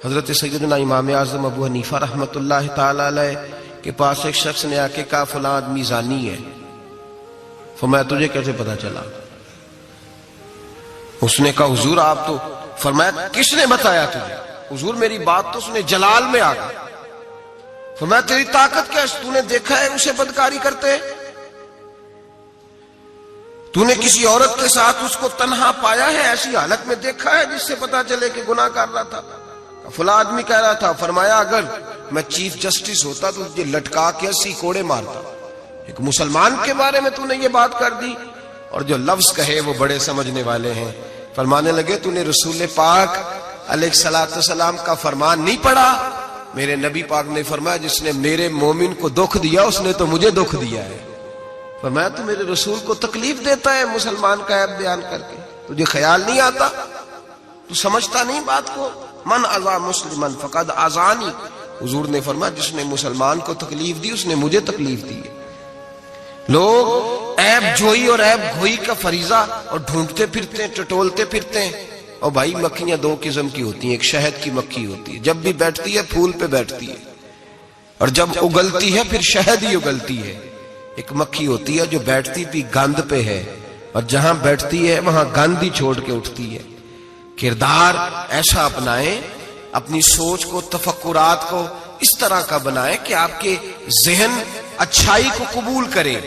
حضرت سیدنا امام اعظم ابو حنیفہ رحمۃ اللہ تعالی علیہ کے پاس ایک شخص نے آ کے کہا فلاں آدمی زانی ہے. فرمایا تجھے کیسے پتا چلا؟ اس نے کہا حضور آپ تو. فرمایا کس نے بتایا تجھے؟ حضور میری بات تو سنے جلال میں آ گئی. فرمایا تیری طاقت کیا ہے؟ تو نے دیکھا ہے اسے بدکاری کرتے؟ تو نے کسی عورت کے ساتھ اس کو تنہا پایا ہے؟ ایسی حالت میں دیکھا ہے جس سے پتا چلے کہ گناہ کر رہا تھا؟ فلاں آدمی کہہ رہا تھا. فرمایا اگر میں چیف جسٹس ہوتا تو تجھے لٹکا کے 80 کوڑے مارتا. ایک مسلمان کے بارے میں تو نے یہ بات کر دی. اور جو لفظ کہے وہ بڑے سمجھنے والے ہیں. فرمانے لگے تو نے رسول پاک علیہ الصلوۃ والسلام کا فرمان نہیں پڑھا؟ میرے نبی پاک نے فرمایا جس نے میرے مومن کو دکھ دیا اس نے تو مجھے دکھ دیا ہے. فرمایا تو میرے رسول کو تکلیف دیتا ہے مسلمان کا عیب بیان کر کے؟ تجھے خیال نہیں آتا؟ تو سمجھتا نہیں بات کو؟ من اذا مسلمن فقد اذانی. حضور نے فرمایا جس نے مسلمان کو تکلیف دی اس نے مجھے تکلیف دی ہے. لوگ عیب جوئی اور عیب گھوئی کا فریضہ اور ڈھونڈتے پھرتے ہیں، ٹٹولتے پھرتے ہیں. اور بھائی مکھیاں دو قسم کی ہوتی ہیں. ایک شہد کی مکھی ہوتی ہے، جب بھی بیٹھتی ہے پھول پہ بیٹھتی ہے، اور جب اگلتی ہے پھر شہد ہی اگلتی ہے. ایک مکھی ہوتی ہے جو بیٹھتی بھی گند پہ ہے اور جہاں بیٹھتی ہے وہاں گند ہی چھوڑ کے اٹھتی ہے. کردار ایسا اپنائیں، اپنی سوچ کو، تفکرات کو اس طرح کا بنائیں کہ آپ کے ذہن اچھائی کو قبول کرے.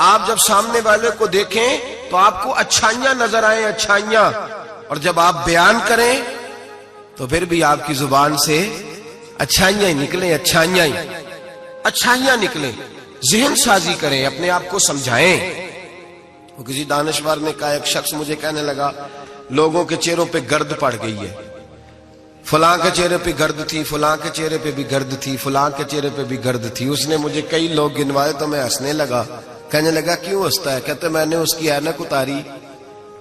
آپ جب سامنے والے کو دیکھیں تو آپ کو اچھائیاں نظر آئیں، اچھائیاں. اور جب آپ بیان کریں تو پھر بھی آپ کی زبان سے اچھائیاں ہی نکلیں، اچھائیاں نکلیں. ذہن سازی کریں، اپنے آپ کو سمجھائیں. وہ کسی دانشور نے کہا، ایک شخص مجھے کہنے لگا لوگوں کے چہروں پہ گرد پڑ گئی ہے. فلاں کے چہرے پہ گرد تھی، فلاں کے چہرے پہ بھی گرد تھی، فلاں کے چہرے پہ بھی گرد تھی. اس نے مجھے کئی لوگ گنوائے تو میں ہنسنے لگا. کہنے لگا کیوں ہنستا ہے؟ کہتے میں نے اس کی اینک اتاری،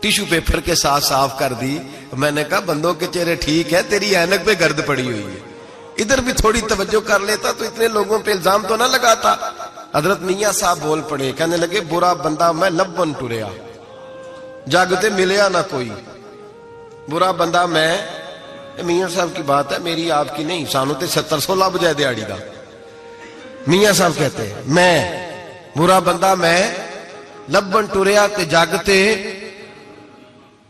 ٹیشو پیپر کے ساتھ صاف کر دی. میں نے کہا بندوں کے چہرے ٹھیک ہے، تیری اینک پہ گرد پڑی ہوئی ہے. ادھر بھی تھوڑی توجہ کر لیتا تو اتنے لوگوں پہ الزام تو نہ لگاتا. حضرت میاں صاحب بول پڑے، کہنے لگے برا بندہ میں لبن ٹریا، جاگتے ملیا نہ کوئی. برا بندہ میں، میاں صاحب کی بات ہے، میری آپ کی نہیں. سانو تے 70 بجائے دیہڑی دا. میاں صاحب کہتے ہیں میں برا بندہ میں لبن ٹریا تے جاگتے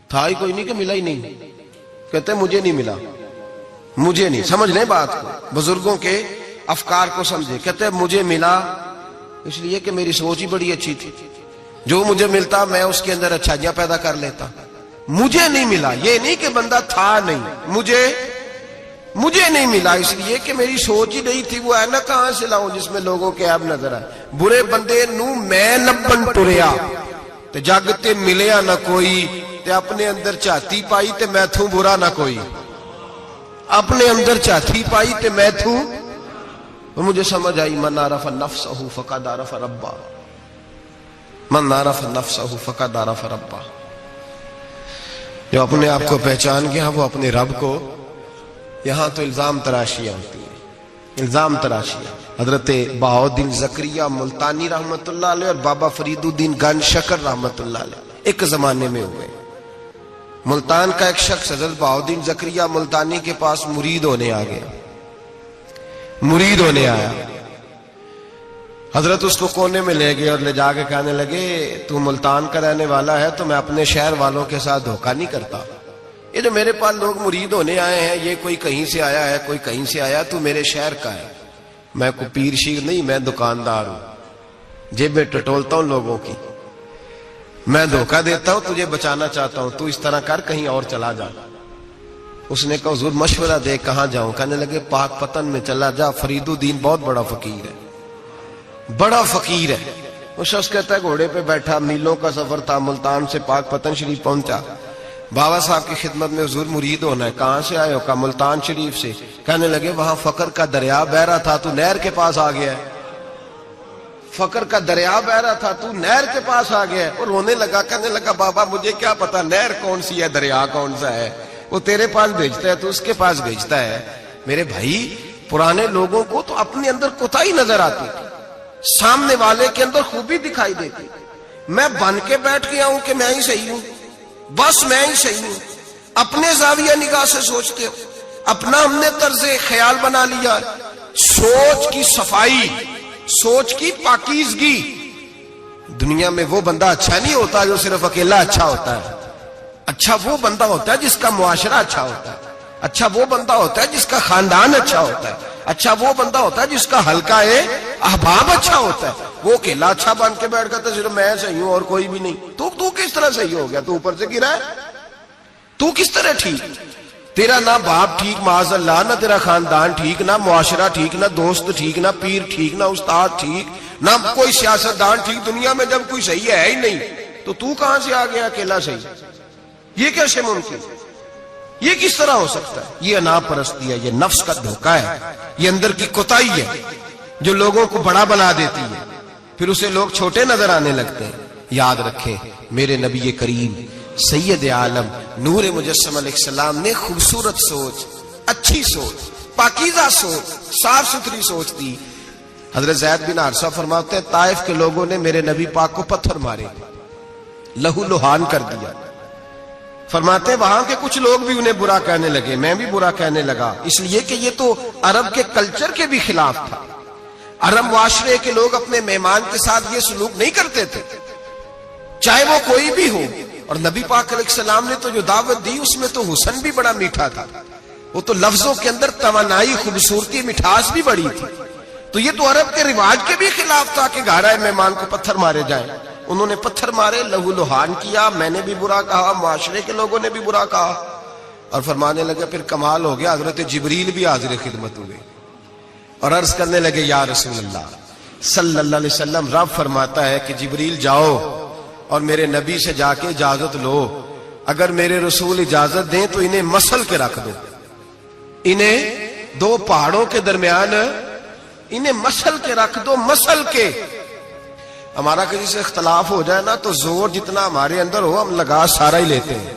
تھا ہی کوئی نہیں کہ ملا ہی نہیں. کہتے مجھے نہیں ملا، مجھے نہیں. سمجھ لیں بات کو، بزرگوں کے افکار کو سمجھے. کہتے مجھے ملا اس لیے کہ میری سوچ ہی بڑی اچھی تھی، جو مجھے ملتا میں اس کے اندر اچھائیاں پیدا کر لیتا. مجھے نہیں ملا یہ نہیں کہ بندہ تھا نہیں، مجھے نہیں ملا اس لیے کہ میری سوچ ہی نہیں تھی. وہ ہے نا کہاں سے لاؤں جس میں لوگوں کے عیب نظر آئے. برے بندے نو میں لبن ٹریا تے جاگتے ملیا نہ کوئی، تے اپنے اندر چاہتی پائی تے میں تھوں برا نہ کوئی. اپنے اندر چاہتی پائی تے میں تھوں. مجھے سمجھ آئی من عرف نفسہ فقد عرف ربہ، من عرف نفسہ فقد عرف ربہ. جو اپنے آپ کو پہچان گیا وہ اپنے رب کو. یہاں تو الزام تراشیاں ہوتی ہیں، الزام تراشیاں. حضرت بہاؤالدین زکریا ملتانی رحمت اللہ علیہ اور بابا فرید الدین گنج شکر رحمت اللہ علیہ ایک زمانے میں ہوئے. ملتان کا ایک شخص حضرت بہاؤالدین زکریا ملتانی کے پاس مرید ہونے آ گیا. مرید ہونے آیا. حضرت اس کو کونے میں لے گئے اور لے جا کے کہنے لگے تو ملتان کا رہنے والا ہے تو میں اپنے شہر والوں کے ساتھ دھوکہ نہیں کرتا. یہ جو میرے پاس لوگ مرید ہونے آئے ہیں یہ کوئی کہیں سے آیا ہے، کوئی کہیں سے آیا. تو میرے شہر کا ہے، میں کوئی پیر شیر نہیں، میں دکاندار ہوں، جیب میں ٹٹولتا ہوں لوگوں کی، میں دھوکہ دیتا ہوں، تجھے بچانا چاہتا ہوں، تو اس طرح کر کہیں اور چلا جا. اس نے کہا حضور مشورہ دے کہاں جاؤں؟ کہنے لگے پاک پتن میں چلا جا، فرید الدین بہت بڑا فقیر ہے، بڑا فقیر ہے. وہ شخص کہتا ہے گھوڑے پہ بیٹھا، میلوں کا سفر تھا، ملتان سے پاک پتن شریف پہنچا. بابا صاحب کی خدمت میں حضور مرید ہونا ہے. کہاں سے آئے ہو؟ کہا ملتان شریف سے. کہنے لگے وہاں فقر کا دریا بہ رہا تھا، تو نہر کے پاس آ گیا ہے. فقر کا دریا بہ رہا تھا، تو نہر کے پاس آ گیا ہے. اور رونے لگا، کہنے لگا بابا مجھے کیا پتا نہر کون سی ہے، دریا کون سا ہے، وہ تیرے پاس بھیجتا ہے تو اس کے پاس بھیجتا ہے. میرے بھائی پرانے لوگوں کو تو اپنے اندر کوتاہی نظر آتی تھی، سامنے والے کے اندر خوبی دکھائی دیتی. میں بن کے بیٹھ گیا ہوں کہ میں ہی صحیح ہوں، بس میں ہی صحیح ہوں. اپنے زاویہ نگاہ سے سوچتے ہو. اپنا ہم نے طرز خیال بنا لیا. سوچ کی صفائی، سوچ کی پاکیزگی. دنیا میں وہ بندہ اچھا نہیں ہوتا جو صرف اکیلا اچھا ہوتا ہے. اچھا وہ بندہ ہوتا ہے جس کا معاشرہ اچھا ہوتا ہے. اچھا وہ بندہ ہوتا ہے جس کا خاندان اچھا ہوتا ہے. اچھا وہ بندہ ہوتا ہے جس کا حلقہ احباب اچھا ہوتا ہے. وہ اکیلا اچھا بن کے بیٹھ گیا صرف میں صحیح ہوں اور کوئی بھی نہیں. تو کس طرح صحیح ہو گیا؟ تو اوپر سے گرا ہے. تو کس طرح ٹھیک؟ تیرا نہ باپ ٹھیک معاذ اللہ، نہ تیرا خاندان ٹھیک، نہ معاشرہ ٹھیک، نہ دوست ٹھیک، نہ پیر ٹھیک، نہ استاد ٹھیک، نہ کوئی سیاستدان ٹھیک. دنیا میں جب کوئی صحیح ہے ہی نہیں تو کہاں سے آ گیا اکیلا صحیح؟ یہ کیسے ممکن؟ یہ کس طرح ہو سکتا ہے؟ یہ انا پرستی ہے، یہ نفس کا دھوکہ ہے، یہ اندر کی کوتاہی ہے جو لوگوں کو بڑا بنا دیتی ہے. پھر اسے لوگ چھوٹے نظر آنے لگتے ہیں. یاد رکھیں میرے نبی کریم سید عالم نور مجسم علیہ السلام نے خوبصورت سوچ، اچھی سوچ، پاکیزہ سوچ، صاف ستھری سوچ دی. حضرت زید بن حارثہ فرماتے ہیں طائف کے لوگوں نے میرے نبی پاک کو پتھر مارے، لہو لہان کر دیا. فرماتے ہیں وہاں کے کچھ لوگ بھی انہیں برا کہنے لگے، میں بھی برا کہنے لگا، اس لیے کہ یہ تو عرب کے کلچر کے بھی خلاف تھا. عرب معاشرے کے لوگ اپنے مہمان کے ساتھ یہ سلوک نہیں کرتے تھے چاہے وہ کوئی بھی ہو. اور نبی پاک علیہ السلام نے تو جو دعوت دی اس میں تو حسن بھی بڑا میٹھا تھا. وہ تو لفظوں کے اندر توانائی، خوبصورتی، مٹھاس بھی بڑی تھی. تو یہ تو عرب کے رواج کے بھی خلاف تھا کہ گھر مہمان کو پتھر مارے جائیں. انہوں نے پتھر مارے، لہو لہان کیا، میں نے بھی برا کہا، معاشرے کے لوگوں نے بھی برا کہا. اور فرمانے لگے پھر کمال ہو گیا، حضرت جبریل بھی حاضر خدمت ہوئے اور عرض کرنے لگے یا رسول اللہ صلی اللہ علیہ وسلم، رب فرماتا ہے کہ جبریل جاؤ اور میرے نبی سے جا کے اجازت لو، اگر میرے رسول اجازت دیں تو انہیں مسل کے رکھ دو، انہیں دو پہاڑوں کے درمیان انہیں مسل کے رکھ دو. مسل کے ہمارا کسی سے اختلاف ہو جائے نا تو زور جتنا ہمارے اندر ہو ہم لگا سارا ہی لیتے ہیں.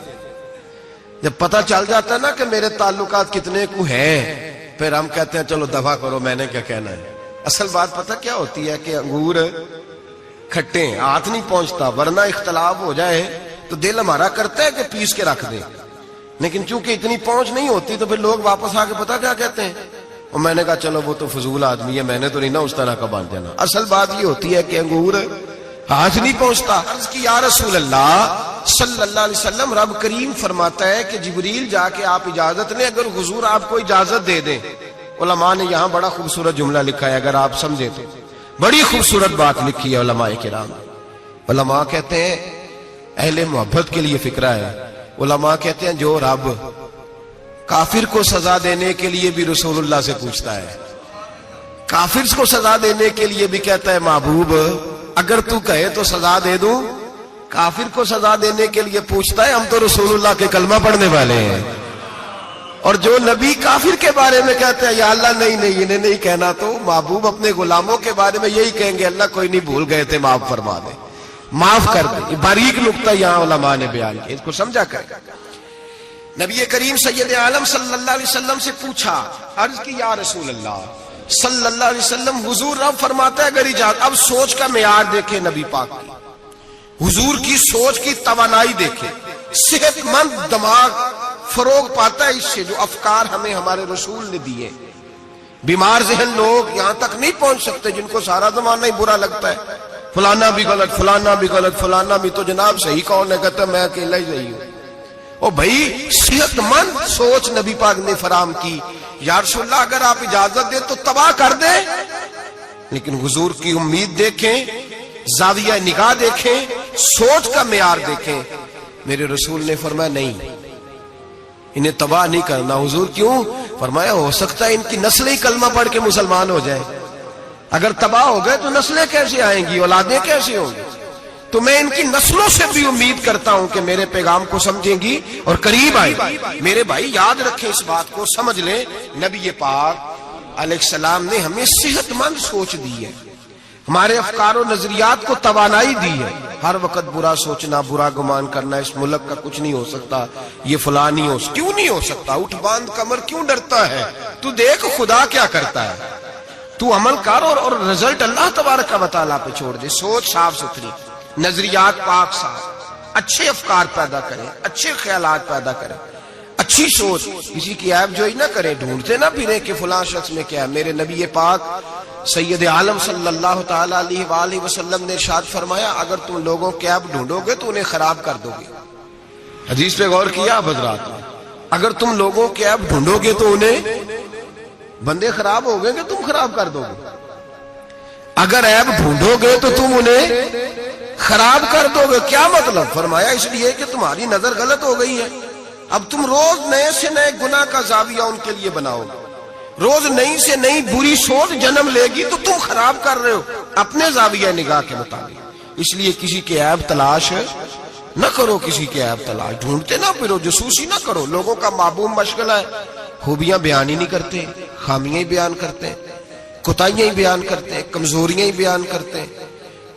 جب پتہ چل جاتا ہے نا کہ میرے تعلقات کتنے کو ہیں پھر ہم کہتے ہیں چلو دفع کرو، میں نے کیا کہنا ہے. اصل بات پتہ کیا ہوتی ہے کہ انگور کھٹے ہاتھ نہیں پہنچتا، ورنہ اختلاف ہو جائے تو دل ہمارا کرتا ہے کہ پیس کے رکھ دیں، لیکن چونکہ اتنی پہنچ نہیں ہوتی تو پھر لوگ واپس آ کے پتہ کیا کہتے ہیں، اور میں نے کہا چلو وہ تو فضول آدمی ہے، میں نے تو نہیں نا اس طرح کا باندھ دینا. اصل بات یہ ہوتی ہے کہ انگور ہاتھ نہیں پہنچتا. عرض کی یا رسول اللہ صلی اللہ علیہ وسلم، رب کریم فرماتا ہے کہ جبریل جا کے آپ اجازت لیں، اگر حضور آپ کو اجازت دے دیں. علماء نے یہاں بڑا خوبصورت جملہ لکھا ہے، اگر آپ سمجھے تو بڑی خوبصورت بات لکھی ہے علماء کرام. علماء کہتے ہیں اہل محبت کے لیے فکرہ ہے. علماء کہتے ہیں جو رب کافر کو سزا دینے کے لیے بھی رسول اللہ سے پوچھتا ہے، کافر کو سزا دینے کے لیے بھی کہتا ہے محبوب اگر تو کہے تو سزا دے دوں، کافر کو سزا دینے کے لیے پوچھتا ہے. ہم تو رسول اللہ کے کلمہ پڑھنے والے ہیں. اور جو نبی کافر کے بارے میں کہتے ہیں یا اللہ نہیں انہیں نہیں کہنا، تو محبوب اپنے غلاموں کے بارے میں یہی کہیں گے اللہ کوئی نہیں، بھول گئے تھے، معاف فرما دے، معاف کر دے. باریک نقطہ یہاں علماء نے بیان کیا، اس کو سمجھا کر. نبی کریم سید عالم صلی اللہ علیہ وسلم سے پوچھا، عرض کی یا رسول اللہ صلی اللہ علیہ وسلم، حضور رب فرماتا ہے اگر اجازت. اب سوچ کا معیار دیکھیں نبی پاک کی، حضور کی سوچ کی توانائی دیکھیں. صحت مند دماغ فروغ پاتا ہے اس سے جو افکار ہمیں ہمارے رسول نے دیے. بیمار ذہن لوگ یہاں تک نہیں پہنچ سکتے جن کو سارا زمانہ ہی برا لگتا ہے، فلانا بھی غلط، فلانا بھی غلط، فلانا بھی، تو جناب صحیح کون ہے؟ کہتا میں اکیلا ہی صحیح ہوں. او بھائی صحت مند سوچ نبی پاک نے فراہم کی. یا رسول اللہ اگر آپ اجازت دیں تو تباہ کر دیں، لیکن حضور کی امید دیکھیں، زاویہ نگاہ دیکھیں، سوچ کا معیار دیکھیں. میرے رسول نے فرمایا نہیں، انہیں تباہ نہیں کرنا. حضور کیوں؟ فرمایا ہو سکتا ہے ان کی نسلیں کلمہ پڑھ کے مسلمان ہو جائیں. اگر تباہ ہو گئے تو نسلیں کیسے آئیں گی، اولادیں کیسے ہوں گی؟ تو میں ان کی نسلوں سے بھی امید کرتا ہوں کہ میرے پیغام کو سمجھیں گی اور قریب آئیں. میرے بھائی یاد رکھیں اس بات کو، سمجھ لیں نبی پاک علیہ السلام نے ہمیں صحت مند سوچ دی ہے، ہمارے افکار و نظریات کو توانائی دی ہے. ہر وقت برا سوچنا، برا گمان کرنا اس ملک کا کچھ نہیں ہو سکتا، یہ فلاں نہیں ہو، کیوں نہیں ہو سکتا؟ اٹھ باندھ کمر کیوں ڈرتا ہے؟ تو دیکھ خدا کیا کرتا ہے، تو عمل کر اور رزلٹ اللہ تبارک و تعالیٰ پہ چھوڑ دے. سوچ صاف ستھری، نظریات پاک صاف، اچھے افکار پیدا کریں، اچھے خیالات پیدا کریں. اچھی سوچ، کسی کی عیب جوئی نہ کریں، ڈھونڈتے نہ پھریں کہ فلاں شخص میں کیا ہے۔ میرے نبی پاک سید عالم صلی اللہ تعالی علیہ وآلہ وسلم نے ارشاد فرمایا اگر تم لوگوں کے عیب ڈھونڈو گے تو انہیں خراب کر دو گے۔ حدیث پہ غور کیا آپ حضرات نے؟ اگر تم لوگوں کے عیب ڈھونڈو گے تو انہیں، بندے خراب ہو گئے کہ تم خراب کر دو گے؟ اگر عیب ڈھونڈو گے تو تم انہیں خراب کر دو گے۔ کیا مطلب؟ فرمایا اس لیے کہ تمہاری نظر غلط ہو گئی ہے، اب تم روز نئے سے نئے گناہ کا زاویہ ان کے لیے بناؤ گے، روز نئی سے نئی بری سوچ جنم لے گی تو تم خراب کر رہے ہو اپنے زاویہ نگاہ کے مطابق۔ اس لیے کسی کے عیب تلاش نہ کرو، کسی کے عیب تلاش، ڈھونڈتے نہ پھرو، جاسوسی نہ کرو۔ لوگوں کا معبوم مشغلہ ہے خوبیاں بیان ہی نہیں کرتے، خامیاں ہی بیان کرتے، کوتاہیاں ہی بیان کرتے، کمزوریاں ہی بیان کرتے۔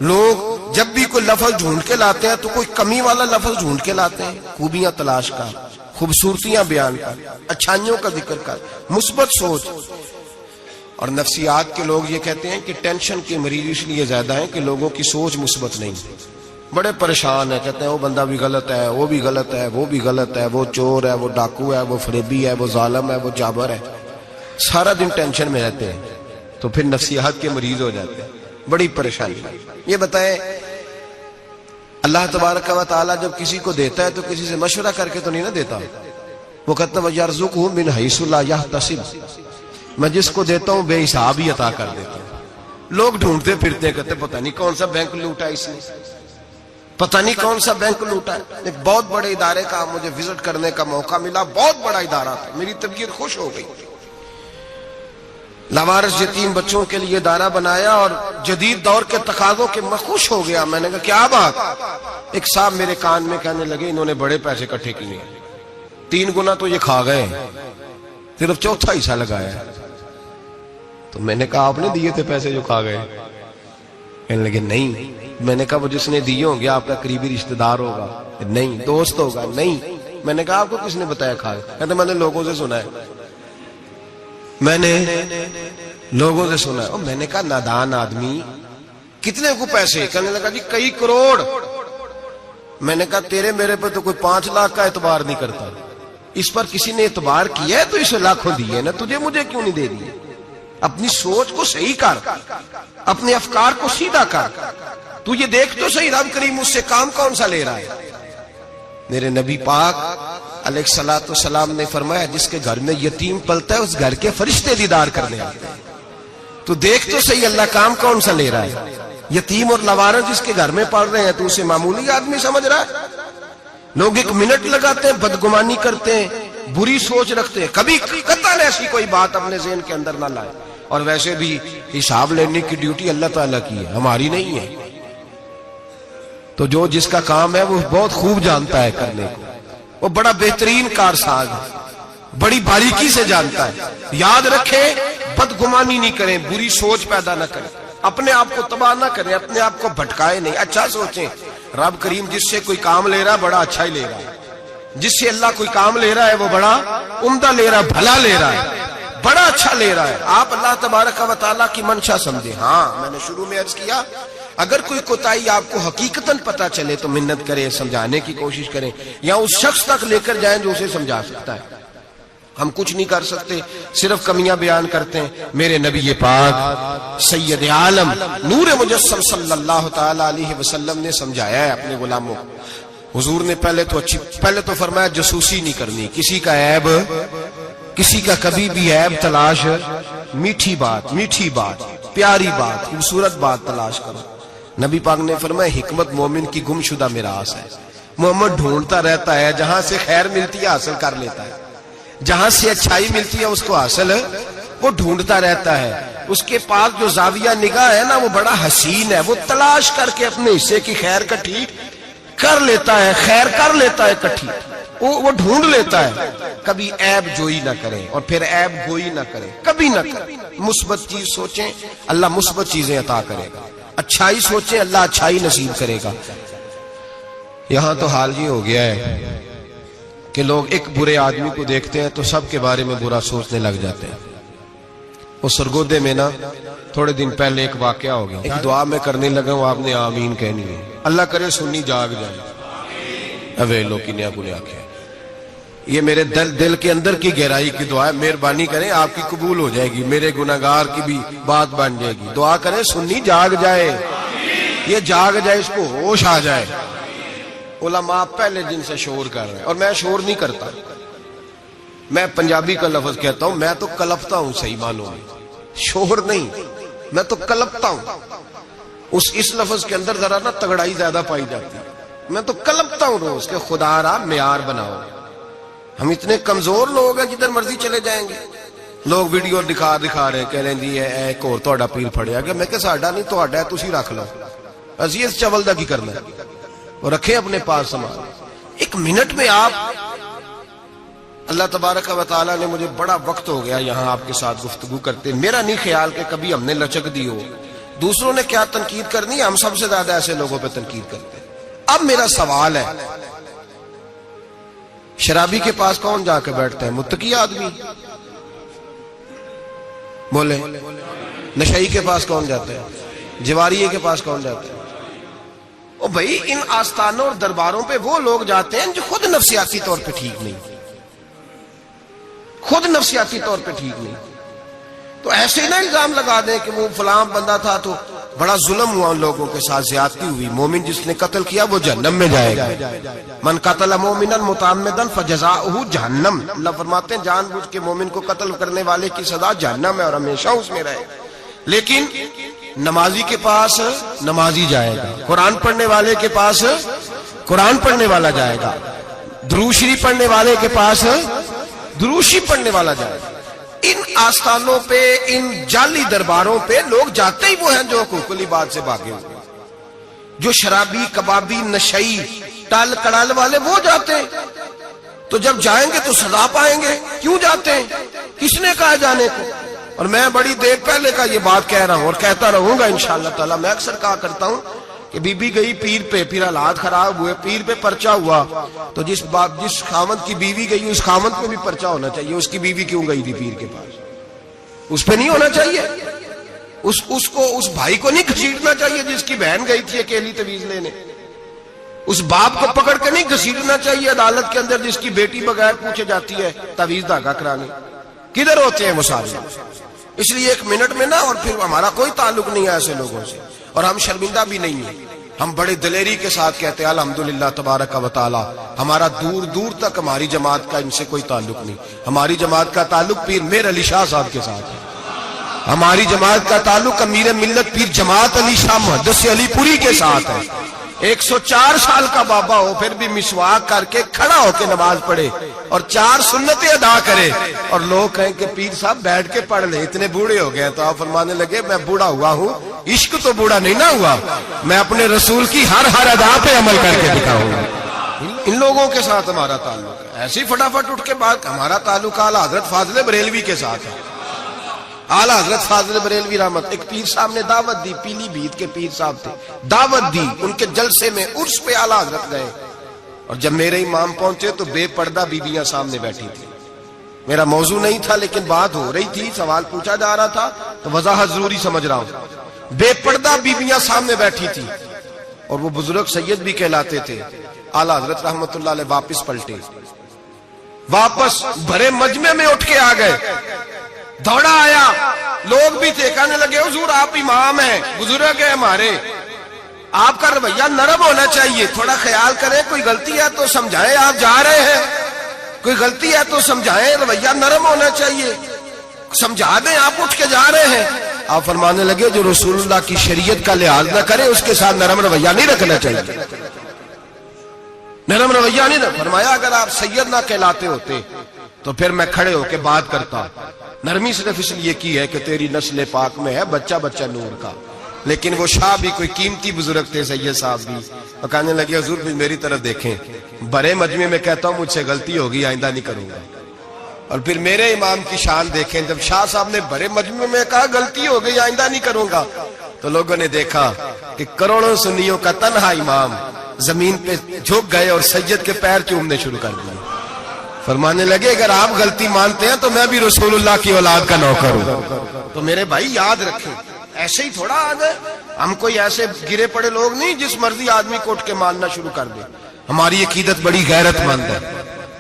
لوگ جب بھی کوئی لفظ ڈھونڈ کے لاتے ہیں تو کوئی کمی والا لفظ ڈھونڈ کے لاتے ہیں، خوبیاں تلاش کر، خوبصورتیاں بیان کر، اچھائیوں کا ذکر کر، مثبت سوچ۔ اور نفسیات کے لوگ یہ کہتے ہیں کہ ٹینشن کے مریض اس لیے زیادہ ہیں کہ لوگوں کی سوچ مثبت نہیں، بڑے پریشان ہیں، کہتے ہیں وہ بندہ بھی غلط ہے، وہ بھی غلط ہے، وہ بھی غلط ہے، وہ چور ہے، وہ ڈاکو ہے، وہ فریبی ہے، وہ ظالم ہے، وہ جابر ہے، سارا دن ٹینشن میں رہتے ہیں تو پھر نفسیات کے مریض ہو جاتے ہیں، بڑی پریشانی۔ یہ بتائیں اللہ تبارک و تعالی جب کسی کو دیتا ہے تو کسی سے مشورہ کر کے تو نہیں نہ دیتا، وہ کہتا ہے یرزقہ من حیث لا یحتسب، میں جس کو دیتا ہوں بے حساب ہی عطا کر دیتا ہوں۔ لوگ ڈھونڈتے پھرتے ہیں، کہتے پتہ نہیں کون سا بینک لوٹا اس نے، پتہ نہیں کون سا بینک لوٹا ہے۔ ایک بہت بڑے ادارے کا مجھے وزٹ کرنے کا موقع ملا، بہت بڑا ادارہ تھا، میری طبیعت خوش ہو گئی۔ لاوارث یتیم بچوں کے لیے ادارہ بنایا اور جدید دور کے تقاضوں کے میں خوش ہو گیا۔ میں نے کہا کیا بات؟ ایک صاحب میرے کان میں کہنے لگے انہوں نے بڑے پیسے اکٹھے کیے، 3 گنا تو یہ کھا گئے، صرف چوتھا حصہ لگایا۔ تو میں نے کہا آپ نے دیے تھے پیسے جو کھا گئے؟ کہنے لگے نہیں۔ میں نے کہا وہ جس نے دیے ہوں گے آپ کا قریبی رشتہ دار ہوگا؟ نہیں۔ دوست ہوگا؟ نہیں۔ میں نے کہا آپ کو کس نے بتایا کھا گئے؟ کہتے میں نے لوگوں سے سنا ہے، میں نے لوگوں سے سنا ہے۔ میں نے کہا نادان آدمی، کتنے کو پیسے؟ کہنے لگا جی کئی کروڑ۔ میں نے کہا تیرے میرے پہ تو کوئی 5 لاکھ کا اعتبار نہیں کرتا، اس پر کسی نے اعتبار کیا ہے تو اسے لاکھوں دیے نا، تجھے مجھے کیوں نہیں دے دیے؟ اپنی سوچ کو صحیح کر، اپنے افکار کو سیدھا کر، تو یہ دیکھ تو صحیح رب کریم اس سے کام کون سا لے رہا ہے۔ میرے نبی پاک علیہ الصلوۃ والسلام نے فرمایا جس کے گھر میں یتیم پلتا ہے اس گھر کے فرشتے دیدار کرنے آتے ہیں۔ تو دیکھ تو صحیح اللہ کام کون سا لے رہا ہے۔ یتیم اور لوارث جس کے گھر میں پڑھ رہے ہیں تو اسے معمولی آدمی سمجھ رہا ہے۔ لوگ 1 منٹ لگاتے ہیں، بدگمانی کرتے ہیں، بری سوچ رکھتے ہیں، کبھی قطعاً ایسی کوئی بات اپنے ذہن کے اندر نہ لائے۔ اور ویسے بھی حساب لینے کی ڈیوٹی اللہ تعالیٰ کی ہے، ہماری نہیں ہے۔ تو جو جس کا کام ہے وہ بہت خوب جانتا ہے کرنے کو، وہ بڑا بہترین کارساز ہے، بڑی باریکی سے جانتا ہے۔ یاد رکھیں بدگمانی نہیں کریں، بری سوچ پیدا نہ کریں، اپنے آپ کو تباہ نہ کریں، اپنے آپ کو بھٹکائے نہیں، اچھا سوچیں۔ رب کریم جس سے کوئی کام لے رہا ہے بڑا اچھا ہی لے رہا ہے، جس سے اللہ کوئی کام لے رہا ہے وہ بڑا عمدہ لے رہا ہے، بھلا لے رہا ہے، بڑا اچھا لے رہا ہے۔ آپ اللہ تبارک و تعالیٰ کی منشا سمجھیں۔ ہاں میں نے شروع میں عرض کیا اگر کوئی کوتاہی آپ کو حقیقتاً پتہ چلے تو منت کریں، سمجھانے کی کوشش کریں، یا اس شخص تک لے کر جائیں جو اسے سمجھا سکتا ہے۔ ہم کچھ نہیں کر سکتے، صرف کمیاں بیان کرتے ہیں۔ میرے نبی پاک سید عالم نور مجسم صلی اللہ تعالی علیہ وسلم نے سمجھایا ہے اپنے غلاموں کو۔ حضور نے پہلے تو فرمایا جاسوسی نہیں کرنی، کسی کا عیب، کسی کا کبھی بھی عیب تلاش، میٹھی بات، پیاری بات، خوبصورت بات تلاش کرو۔ نبی پاک نے فرمایا حکمت مومن کی گمشدہ میراث ہے۔ محمد ڈھونڈتا رہتا ہے، جہاں سے خیر ملتی ہے حاصل کر لیتا ہے، جہاں سے اچھائی ملتی ہے اس کو حاصل وہ ڈھونڈتا رہتا ہے۔ اس کے پاس جو زاویہ نگاہ ہے نا وہ بڑا حسین ہے، وہ تلاش کر کے اپنے حصے کی خیر کٹھی کر لیتا ہے، خیر کر لیتا ہے کٹھی، وہ ڈھونڈ لیتا ہے۔ کبھی عیب جوئی نہ کریں اور پھر عیب گوئی نہ کریں، کبھی نہ کریں۔ مثبت چیز سوچیں، اللہ مثبت چیزیں عطا کرے گا۔ اچھائی سوچیں، اللہ اچھائی نصیب کرے گا۔ یہاں تو حال یہ ہو گیا ہے کہ لوگ ایک برے آدمی کو دیکھتے ہیں تو سب کے بارے میں برا سوچنے لگ جاتے ہیں۔ وہ سرگودے میں نا تھوڑے دن پہلے ایک واقعہ ہو گیا، ایک دعا میں کرنے لگا ہوں، آپ نے آمین کہنی ہے، اللہ کرے سنی جاگ جائے اوے لوکی نیا گنے آکھے۔ یہ میرے دل کے اندر کی گہرائی کی دعا ہے، مہربانی کریں آپ کی قبول ہو جائے گی، میرے گناہگار کی بھی بات بن جائے گی۔ دعا کریں سنی جاگ جائے، یہ جاگ جائے، اس کو ہوش آ جائے۔ علماء پہلے دن سے شور کر رہے ہیں، اور میں شور نہیں کرتا، میں پنجابی کا لفظ کہتا ہوں، میں تو کلپتا ہوں، صحیح معنوں میں شور نہیں، میں تو کلپتا ہوں۔ اس لفظ کے اندر ذرا نا تگڑائی زیادہ پائی جاتی ہے، میں تو کلپتا ہوں روز کہ خدا را معیار بناؤ۔ ہم اتنے کمزور لوگ ہیں، جدھر مرضی چلے جائیں گے، لوگ ویڈیو دکھا رہے کہہ رہے جی ایک اور تہاڈا پیر پھڑیا گیا، میں کہ ساڈا نہیں تہاڈا ہے، تسی رکھ لو، اسی اس چول دا کی کرنا ہے، اور رکھیں اپنے پاس سامان۔ ایک منٹ میں آپ، اللہ تبارک و تعالیٰ نے مجھے بڑا وقت ہو گیا یہاں آپ کے ساتھ گفتگو کرتے، میرا نہیں خیال کہ کبھی ہم نے لچک دی ہو، دوسروں نے کیا تنقید کرنی ہے، ہم سب سے زیادہ ایسے لوگوں پہ تنقید کرتے ہیں۔ اب میرا سوال ہے، شرابی کے پاس کون جا کے بیٹھتا ہے؟ متقی آدمی بولے۔ نشئی کے پاس کون جاتا ہے؟ جواریے کے پاس کون جاتا ہے؟ او بھائی، ان آستانوں اور درباروں پہ وہ لوگ جاتے ہیں جو خود نفسیاتی طور پہ ٹھیک نہیں، خود نفسیاتی طور پہ ٹھیک نہیں، تو ایسے ہی نہ الزام لگا دیں کہ وہ فلاں بندہ تھا تو بڑا ظلم ہوا، ان لوگوں کے ساتھ زیادتی ہوئی، مومن جس نے قتل کیا وہ جہنم میں جائے گا۔ من قتل مومنا متعمدا فجزاؤہ جہنم، اللہ فرماتے ہیں جان بوجھ کے مومن کو قتل کرنے والے کی سزا جہنم ہے اور ہمیشہ اس میں رہے۔ لیکن نمازی کے پاس نمازی جائے گا، قرآن پڑھنے والے کے پاس قرآن پڑھنے والا جائے گا، درود شریف پڑھنے والے کے پاس درود شریف پڑھنے والا جائے گا۔ ان آستانوں پہ، ان جعلی درباروں پہ لوگ جاتے ہی وہ ہیں جو حقوق العباد سے بھاگے ہوئے، جو شرابی، کبابی، نشئی، ٹال کڑال والے وہ جاتے ہیں۔ تو جب جائیں گے تو سزا پائیں گے، کیوں جاتے ہیں؟ کس نے کہا جانے کو؟ اور میں بڑی دیر پہلے کا یہ بات کہہ رہا ہوں اور کہتا رہوں گا انشاءاللہ تعالی۔ میں اکثر کہا کرتا ہوں کہ بی بی گئی پیر پہ، پھر حالات خراب ہوئے، پیر پہ پرچہ ہوا، تو جس خاوند کی بیوی گئی اس خاوند پہ بھی پرچہ ہونا چاہیے۔ اس کی بیوی کیوں گئی تھی پیر کے پاس؟ اس پہ نہیں ہونا چاہیے؟ اس بھائی کو نہیں گھسیٹنا چاہیے جس کی بہن گئی تھی اکیلی تویز لینے؟ اس باپ کو پکڑ کے نہیں گھسیٹنا چاہیے عدالت کے اندر جس کی بیٹی بغیر پوچھے جاتی ہے تویز دھاگا کرانے؟ کدھر ہوتے ہیں وہ سارے؟ اس لیے ایک منٹ میں نا، اور پھر ہمارا کوئی تعلق نہیں ہے ایسے لوگوں سے، اور ہم شرمندہ بھی نہیں ہیں، ہم بڑے دلیری کے ساتھ کہتے ہیں الحمدللہ تبارک و تعالی، ہمارا دور دور تک ہماری جماعت کا ان سے کوئی تعلق نہیں۔ ہماری جماعت کا تعلق پیر میر علی شاہ صاحب کے ساتھ ہے، ہماری جماعت کا تعلق امیر ملت پیر جماعت علی شاہ محدث علی پوری کے ساتھ ہے۔ 104 سال کا بابا ہو پھر بھی مسواک کر کے کھڑا ہو کے نماز پڑھے اور 4 سنتیں ادا کرے، اور لوگ کہیں کہ پیر صاحب بیٹھ کے پڑھ لے، اتنے بوڑھے ہو گئے۔ تو آپ فرمانے لگے میں بوڑھا ہوا ہوں، عشق تو بوڑھا نہیں نہ ہوا، میں اپنے رسول کی ہر ادا پہ عمل کر کے دکھاؤں گا۔ ان لوگوں کے ساتھ ہمارا تعلق ہے، ایسی فٹافٹ اٹھ کے بات، ہمارا تعلق اعلیٰ حضرت فاضل بریلوی کے ساتھ ہے۔ اعلیٰ حضرت فاضل بریلوی رحمت، ایک پیر صاحب نے دعوت دی، پیلی بھیت کے پیر صاحب تھے، دعوت دی، ان کے جلسے میں عرس پہ اعلیٰ حضرت گئے، اور جب میرے امام پہنچے تو بے پردہ بیویاں سامنے بیٹھی تھی۔ میرا موضوع نہیں تھا لیکن بات ہو رہی تھی، سوال پوچھا جا رہا تھا تو وضاحت ضروری سمجھ رہا ہوں۔ بے پردہ بیویاں سامنے بیٹھی تھی، اور وہ بزرگ سید بھی کہلاتے تھے۔ اعلیٰ حضرت رحمت اللہ علیہ واپس پلٹے، واپس بھرے مجمع میں اٹھ کے آ گئے، دوڑا آیا، لوگ بھی تھے، کہنے لگے حضور آپ امام ہیں، بزرگ ہیں ہمارے، آپ کا رویہ نرم ہونا چاہیے، تھوڑا خیال کریں، کوئی غلطی ہے تو سمجھائیں، آپ جا رہے ہیں، کوئی غلطی ہے تو سمجھائیں، رویہ نرم ہونا چاہیے، سمجھا دیں، آپ اٹھ کے جا رہے ہیں۔ آپ فرمانے لگے جو رسول اللہ کی شریعت کا لحاظ نہ کرے اس کے ساتھ نرم رویہ نہیں رکھنا چاہیے، نرم رویہ نہیں رکھنا۔ فرمایا اگر آپ سید نہ کہلاتے ہوتے تو پھر میں کھڑے ہو کے بات کرتا، نرمی صرف اس لیے کی ہے کہ تیری نسل پاک میں ہے بچہ بچہ نور کا۔ لیکن وہ شاہ بھی کوئی قیمتی بزرگ تھے، سید صاحب بھی، اور کہنے لگے حضور بھی میری طرف دیکھیں، بڑے مجمع میں کہتا ہوں مجھ سے غلطی ہوگی، آئندہ نہیں کروں گا۔ اور پھر میرے امام کی شان دیکھیں، جب شاہ صاحب نے بڑے مجمع میں کہا غلطی ہو گئی آئندہ نہیں کروں گا، تو لوگوں نے دیکھا کہ کروڑوں سنیوں کا تنہا امام زمین پہ جھک گئے اور سید کے پیر چومنے شروع کر دیے۔ فرمانے لگے اگر آپ غلطی مانتے ہیں تو میں بھی رسول اللہ کی اولاد کا نوکر ہوں۔ تو میرے بھائی یاد رکھیں، ایسے ہی تھوڑا آ گئے ہم، کوئی ایسے گرے پڑے لوگ نہیں جس مرضی آدمی کو اٹھ کے ماننا شروع کر دے۔ ہماری عقیدت بڑی غیرت مند ہے،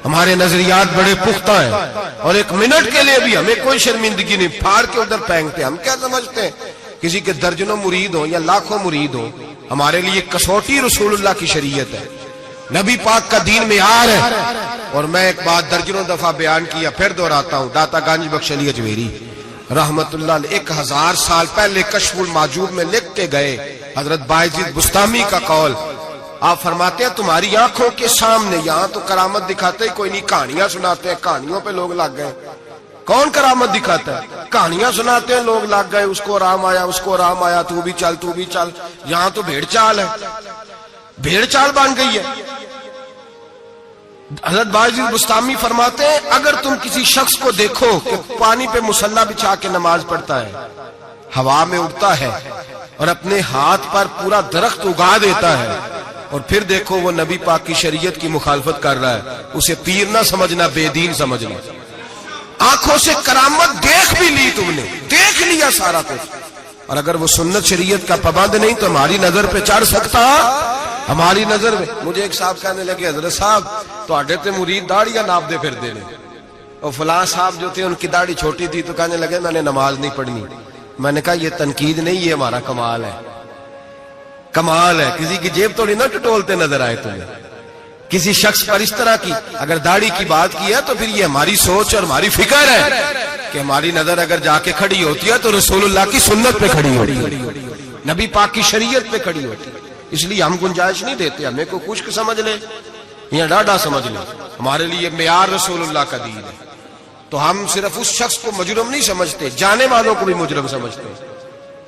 ہمارے نظریات بڑے پختہ ہیں اور ایک منٹ کے لیے بھی ہمیں کوئی شرمندگی نہیں، پھاڑ کے ادھر پھینکتے. ہم کیا سمجھتے ہیں کسی کے درجنوں مرید ہوں یا لاکھوں مرید ہوں، ہمارے لیے کسوٹی رسول اللہ کی شریعت ہے، نبی پاک کا دین معیار ہے. اور میں ایک بات درجنوں دفعہ بیان کیا، پھر دہراتا ہوں. داتا گنج بخش علی اجمیری رحمت اللہ علیہ 1000 سال پہلے کشف الماجوب میں لکھ کے گئے حضرت بایزید بستامی کا قول. آپ فرماتے ہیں تمہاری آنکھوں کے سامنے، یہاں تو کرامت دکھاتے ہی کوئی نہیں، کہانیاں سناتے ہیں، کہانیوں پہ لوگ لگ گئے. کون کرامت دکھاتا ہے؟ کہانیاں سناتے ہیں، لوگ لگ گئے، اس کو آرام آیا، اس کو آرام آیا، تو بھی چل تو بھی چل. یہاں تو بھیڑ چال ہے، بھیڑ چال بن گئی ہے. حضرت بایزید بستامی فرماتے ہیں اگر تم کسی شخص کو دیکھو کہ پانی پہ مصلی بچھا کے نماز پڑھتا ہے، ہوا میں اڑتا ہے اور اپنے ہاتھ پر پورا درخت اگا دیتا ہے، اور پھر دیکھو وہ نبی پاک کی شریعت کی مخالفت کر رہا ہے، اسے پیر نہ سمجھنا، بے دین سمجھنا. آنکھوں سے کرامت دیکھ بھی لی، تم نے دیکھ لیا سارا کچھ، اور اگر وہ سنت شریعت کا پابند نہیں تو ہماری نظر پہ چڑھ سکتا. ہماری نظر میں مجھے ایک صاحب کہنے لگے حضرت صاحب تو آڈے تے مرید داڑیاں ناپ دے پھر دے رہے، اور فلاں صاحب جو تھے ان کی داڑھی چھوٹی تھی تو کہنے لگے میں نے نماز نہیں پڑھنی. میں نے کہا یہ تنقید نہیں، یہ ہمارا کمال ہے. کمال ہے، کسی کی جیب تھوڑی نہ ٹٹولتے نظر آئے تمہیں. کسی شخص پر اس طرح کی اگر داڑھی کی بات کی ہے تو پھر یہ ہماری سوچ اور ہماری فکر ہے کہ ہماری نظر اگر جا کے کھڑی ہوتی ہے تو رسول اللہ کی سنت پہ کھڑی ہوتی ہے، نبی پاک کی شریعت پہ کھڑی ہوتی ہے. اس لیے ہم گنجائش نہیں دیتے ہمیں کو خشک سمجھ لے یا ڈاڈا سمجھ لے. ہمارے لیے معیار رسول اللہ کا دین ہے. تو ہم صرف اس شخص کو مجرم نہیں سمجھتے، جانے والوں کو بھی مجرم سمجھتے ہیں.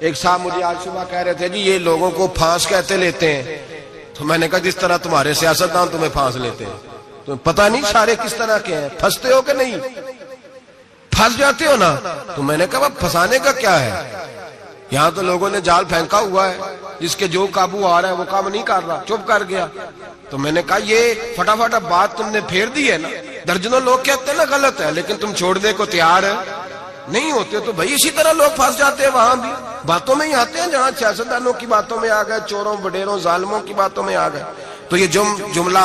ایک صاحب مجھے آج صبح کہہ رہے تھے جی یہ لوگوں کو پھانس کہتے لیتے ہیں. تو میں نے کہا جس طرح تمہارے سیاستدان تمہیں پھانس لیتے ہیں، تمہیں پتہ نہیں سارے کس طرح کے ہیں. پھنستے ہو کہ نہیں؟ پھنس جاتے ہو نا. تو میں نے کہا پھنسانے کا کیا ہے؟ یہاں تو لوگوں نے جال پھینکا ہوا ہے، جس کے جو قابو آ رہا ہے وہ کام نہیں کر رہا، چپ کر گیا. تو میں نے کہا یہ فٹافٹ بات تم نے پھیر دی ہے نا. درجنوں لوگ کہتے ہیں نا غلط ہے، لیکن تم چھوڑنے کو تیار نہیں ہوتے. تو بھائی اسی طرح لوگ پھنس جاتے ہیں، وہاں بھی باتوں میں ہی آتے ہیں، جہاں سیاستدانوں کی باتوں میں آ گئے، چوروں بڈیروں ظالموں کی باتوں میں آ گئے. تو یہ جملہ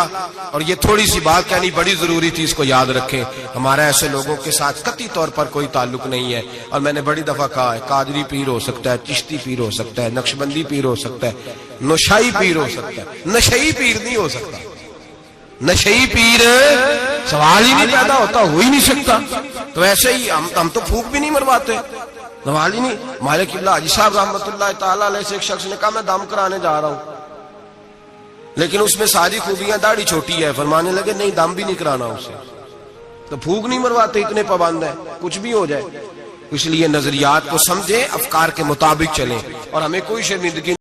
اور یہ تھوڑی سی بات کہنی بڑی ضروری تھی، اس کو یاد رکھیں. ہمارا ایسے لوگوں کے ساتھ قطعی طور پر کوئی تعلق نہیں ہے. اور میں نے بڑی دفعہ کہا ہے قادری پیر ہو سکتا ہے، چشتی پیر ہو سکتا ہے، نقشبندی پیر ہو سکتا ہے، نشائی پیر ہو سکتا ہے، نشئی پیر نہیں ہو سکتا. نشئی پیر سوال ہی نہیں پیدا ہوتا، ہو ہی نہیں سکتا. تو ایسے ہی ہم تو پھونک بھی نہیں مرواتے، سوال ہی نہیں. مالک اللہ حاجی صاحب رحمت اللہ تعالی علیہ سے ایک شخص نے کہا میں دم کرانے جا رہا ہوں، لیکن اس میں ساری خوبیاں، داڑھی چھوٹی ہے. فرمانے لگے نہیں دم بھی نہیں کرانا اسے. تو پھونک نہیں مرواتے، اتنے پابند ہے کچھ بھی ہو جائے. اس لیے نظریات کو سمجھیں، افکار کے مطابق چلیں، اور ہمیں کوئی شرمندگی